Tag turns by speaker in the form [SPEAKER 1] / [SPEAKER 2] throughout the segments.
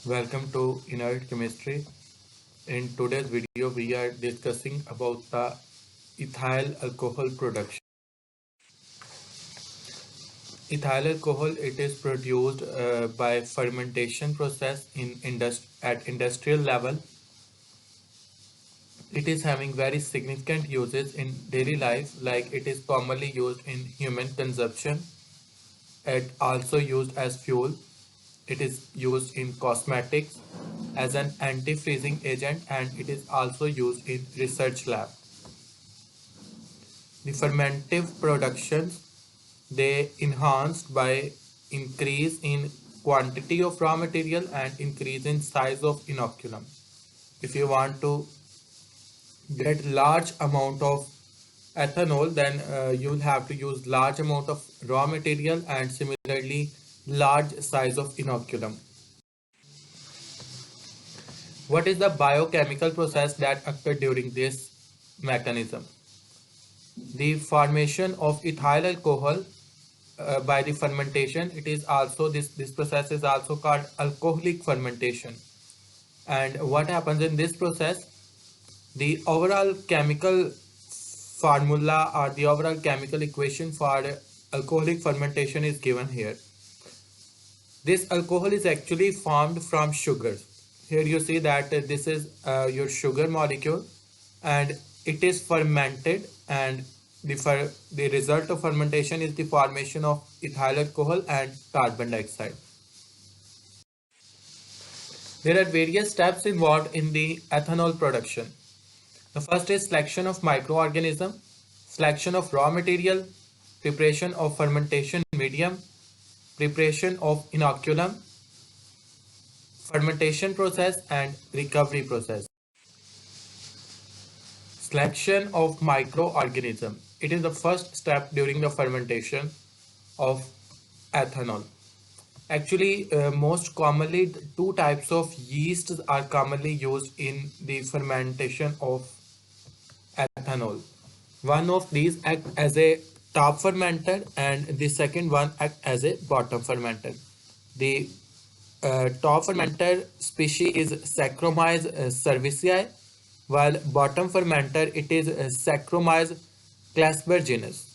[SPEAKER 1] Welcome to Inert Chemistry. In today's video, we are discussing about the ethyl alcohol production. Ethyl alcohol it is produced by fermentation process at industrial level. It is having very significant uses in daily life, like it is commonly used in human consumption. It also used as fuel. It is used in cosmetics as an anti-freezing agent, and it is also used in research lab. The fermentive productions they enhanced by increase in quantity of raw material and increase in size of inoculum. If you want to get large amount of ethanol, then you'll have to use large amount of raw material and similarly large size of inoculum. What is the biochemical process that occurs during this mechanism? The formation of ethyl alcohol by the fermentation. It is also this process is also called alcoholic fermentation. And what happens in this process? The overall chemical formula or the overall chemical equation for alcoholic fermentation is given here. This alcohol is actually formed from sugars. Here you see that this is your sugar molecule, and it is fermented, and the result of fermentation is the formation of ethyl alcohol and carbon dioxide. There are various steps involved in the ethanol production. The first is selection of microorganism, selection of raw material, preparation of fermentation medium, preparation of inoculum, fermentation process, and recovery process. Selection of microorganism. It is the first step during the fermentation of ethanol. Actually, most commonly, two types of yeasts are commonly used in the fermentation of ethanol. One of these act as a top fermenter, and the second one act as a bottom fermenter. The top fermenter species is Saccharomyces cerevisiae, while bottom fermenter it is Saccharomyces clasperginus.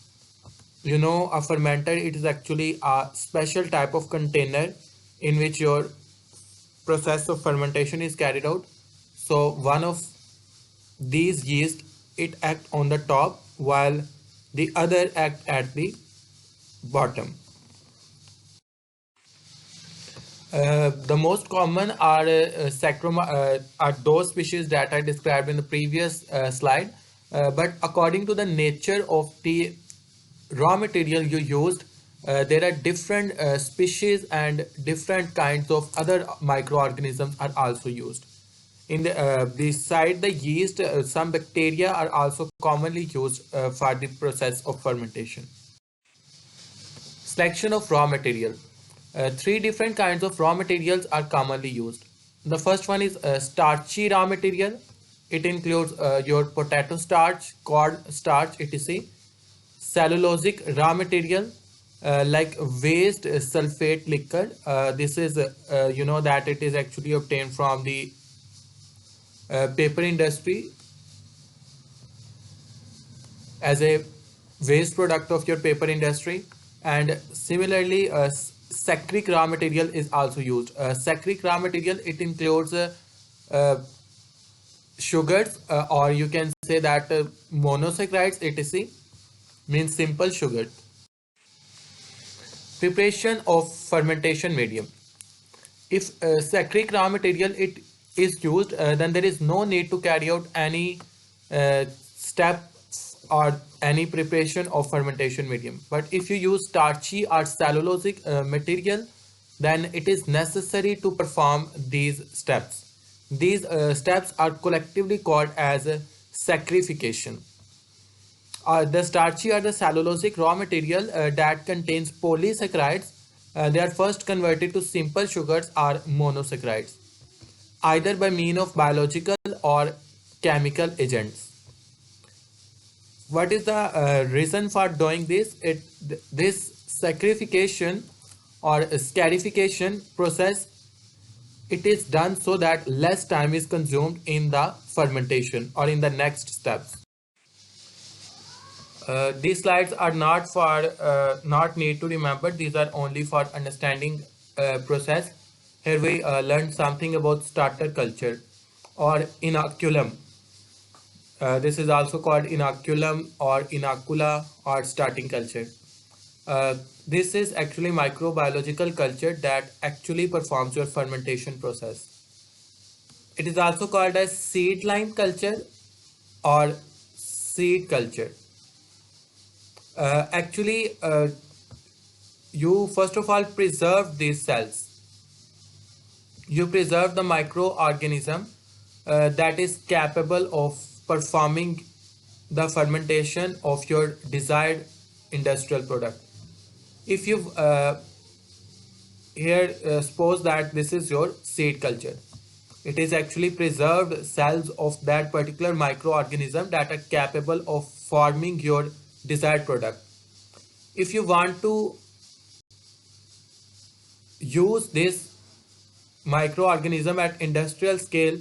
[SPEAKER 1] You know, a fermenter it is actually a special type of container in which your process of fermentation is carried out. So one of these yeast it act on the top while the other act at the bottom. The most common are are those species that I described in the previous slide. But according to the nature of the raw material you used, there are different species and different kinds of other microorganisms are also used. In the beside the yeast, some bacteria are also commonly used for the process of fermentation. Selection of raw material. Three different kinds of raw materials are commonly used. The first one is starchy raw material. It includes your potato starch, corn starch, etc. Cellulosic raw material like waste sulfate liquor. This is you know that it is actually obtained from the paper industry as a waste product of your paper industry. And similarly saccharic raw material is also used. Saccharic raw material it includes uh, sugars, or you can say that monosaccharides etc, means simple sugar. Preparation of fermentation medium. If saccharic raw material it is used, then there is no need to carry out any step or any preparation of fermentation medium. But if you use starchy or cellulosic material, then it is necessary to perform these steps. These steps are collectively called as saccharification. The starchy or the cellulosic raw material that contains polysaccharides, they are first converted to simple sugars or monosaccharides, either by means of biological or chemical agents. What is the reason for doing this? This saccharification or scarification process It is done so that less time is consumed in the fermentation or in the next steps. These slides are not for not need to remember. These are only for understanding process. Here we learned something about starter culture or inoculum. This is also called inoculum or inocula or starting culture. Uh, this is actually microbiological culture that actually performs your fermentation process. It is also called as seed line culture or seed culture. Actually, you first of all preserve these cells. You preserve the microorganism that is capable of performing the fermentation of your desired industrial product. If you here suppose that this is your seed culture, it is actually preserved cells of that particular microorganism that are capable of forming your desired product. If you want to use this microorganism at industrial scale,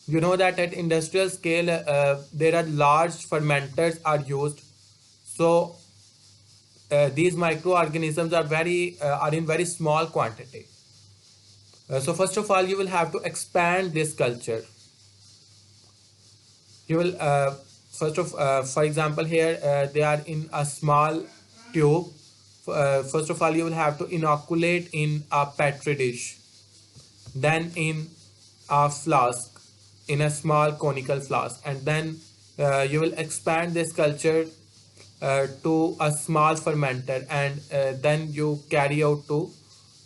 [SPEAKER 1] you know that at industrial scale there are large fermenters are used. So these microorganisms are in very small quantity. So first of all, you will have to expand this culture. You will for example, here they are in a small tube. First of all, you will have to inoculate in a petri dish, then in a flask, in a small conical flask, and then you will expand this culture to a small fermenter, and then you carry out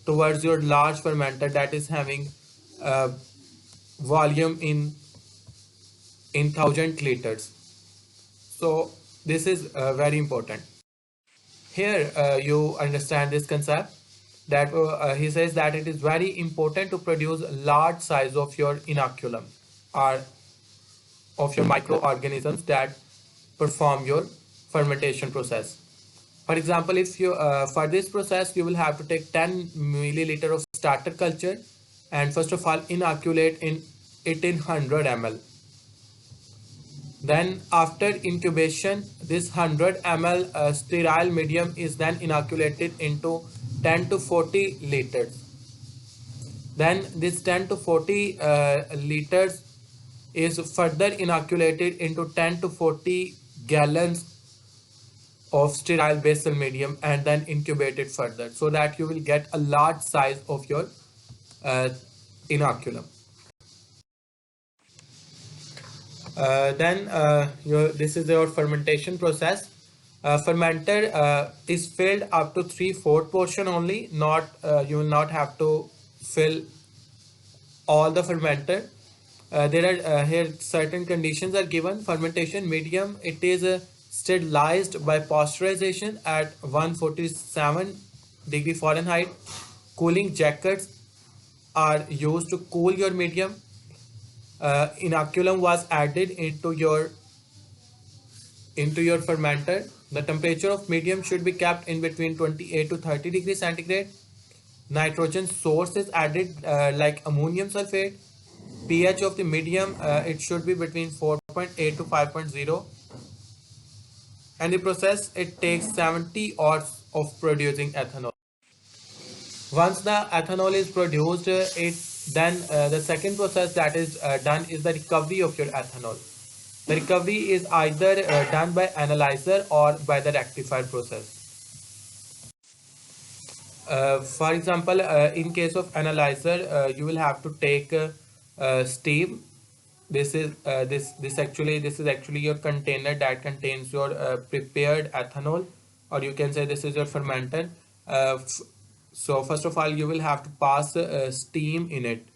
[SPEAKER 1] towards your large fermenter that is having uh, volume in thousand liters. So this is very important. Here you understand this concept that he says that it is very important to produce large size of your inoculum or of your microorganisms that perform your fermentation process. For example, if you for this process you will have to take 10 milliliter of starter culture and first of all inoculate in it in 100 ml. Then after incubation, this 100 ml sterile medium is then inoculated into 10 to 40 liters. Then this 10 to 40 liters is further inoculated into 10 to 40 gallons of sterile basal medium and then incubated further so that you will get a large size of your uh, inoculum. This is your fermentation process. Fermenter is filled up to 3/4 portion only. Not you will not have to fill all the fermenter. There are here certain conditions are given. Fermentation medium, it is sterilized by pasteurization at 147 degree Fahrenheit. Cooling jackets are used to cool your medium. Inoculum was added into your fermenter. The temperature of medium should be kept in between 28 to 30 degrees centigrade. Nitrogen source is added like ammonium sulfate. pH of the medium, it should be between 4.8 to 5.0. And the process, it takes 70 hours of producing ethanol. Once the ethanol is produced, it then the second process that is done is the recovery of your ethanol. The recovery is either done by analyzer or by the rectifier process. For example, in case of analyzer, you will have to take steam. This is actually your container that contains your prepared ethanol, or you can say this is your fermenter. So first of all, you will have to pass steam in it.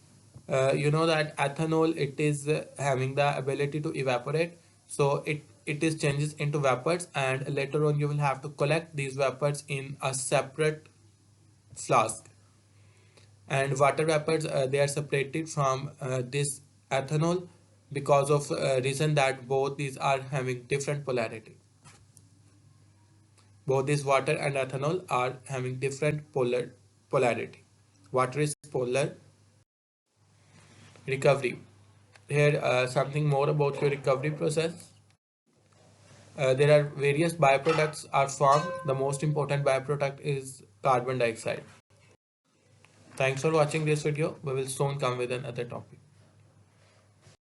[SPEAKER 1] You know that ethanol, it is having the ability to evaporate, so it is changes into vapors, and later on you will have to collect these vapors in a separate flask, and water vapors, they are separated from this ethanol because of reason that both these are having different polarity. Both this water and ethanol are having different polarity. Water is polar Recovery. Here, something more about your recovery process. There are various byproducts are formed. The most important byproduct is carbon dioxide. Thanks for watching this video. We will soon come with another topic.